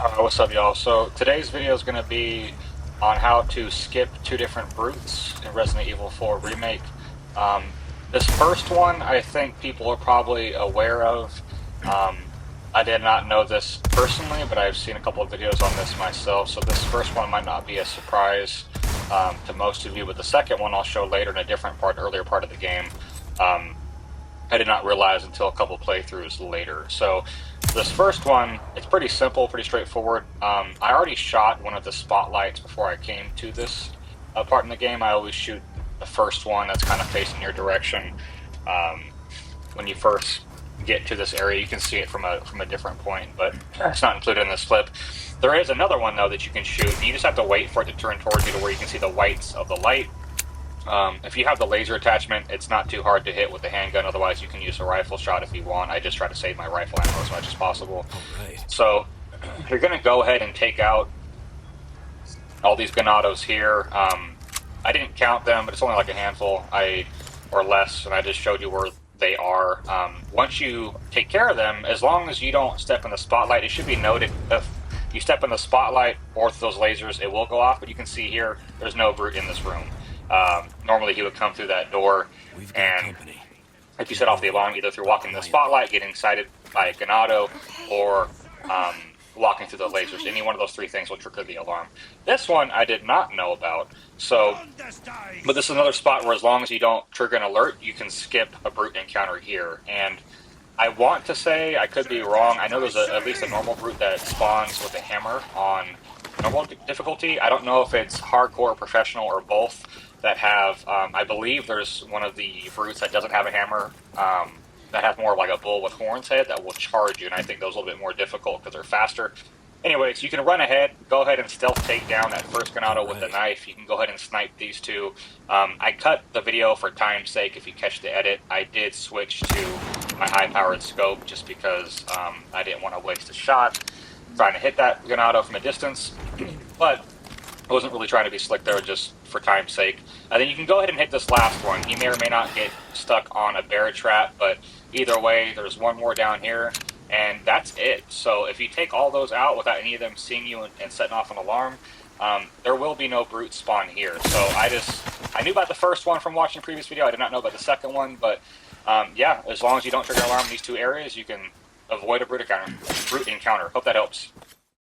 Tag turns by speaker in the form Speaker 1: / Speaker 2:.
Speaker 1: What's up, y'all? So today's video is going to be on how to skip two different brutes in Resident Evil 4 Remake. This first one, I think people are probably aware of. I did not know this personally, but I've seen a couple of videos on this myself, so this first one might not be a surprise to most of you, but the second one I'll show later in a different part, earlier part of the game. I did not realize until a couple playthroughs later. So this first one, it's pretty simple, pretty straightforward. I already shot one of the spotlights before I came to this part in the game. I always shoot the first one that's kind of facing your direction. When you first get to this area, you can see it from a different point, but it's not included in this clip. There is another one, though, that you can shoot. You just have to wait for it to turn towards you to where you can see the whites of the light. If you have the laser attachment, it's not too hard to hit with the handgun. Otherwise, you can use a rifle shot if you want. I just try to save my rifle ammo as much as possible.
Speaker 2: Right.
Speaker 1: So you're going to go ahead and take out all these ganados here. I didn't count them, but it's only like a handful or less, and I just showed you where they are. Once you take care of them, as long as you don't step in the spotlight, it should be noted if you step in the spotlight or through those lasers, it will go off, but you can see here, there's no brute in this room. Normally he would come through that door, and if you set off the alarm either through walking in the spotlight, getting sighted by a ganado, or walking through the lasers, any one of those three things will trigger the alarm. This one I did not know about, but this is another spot where as long as you don't trigger an alert, you can skip a brute encounter here. And I want to say, I could be wrong, I know there's at least a normal brute that spawns with a hammer on normal difficulty. I don't know if it's hardcore or professional or both that have, I believe there's one of the brutes that doesn't have a hammer, that has more of like a bull with horns head that will charge you, and I think those are a little bit more difficult because they're faster. Anyways, you can run ahead, go ahead and stealth take down that first ganado with the knife. You can go ahead and snipe these two. I cut the video for time's sake. If you catch the edit, I did switch to my high-powered scope just because I didn't want to waste a shot trying to hit that ganado from a distance, but I wasn't really trying to be slick there, just for time's sake. Then you can go ahead and hit this last one. He may or may not get stuck on a bear trap, but either way, there's one more down here, and that's it. So if you take all those out without any of them seeing you and setting off an alarm, there will be no brute spawn here. So I knew about the first one from watching the previous video. I did not know about the second one, but yeah, as long as you don't trigger an alarm in these two areas, you can avoid a brute encounter. Hope that helps.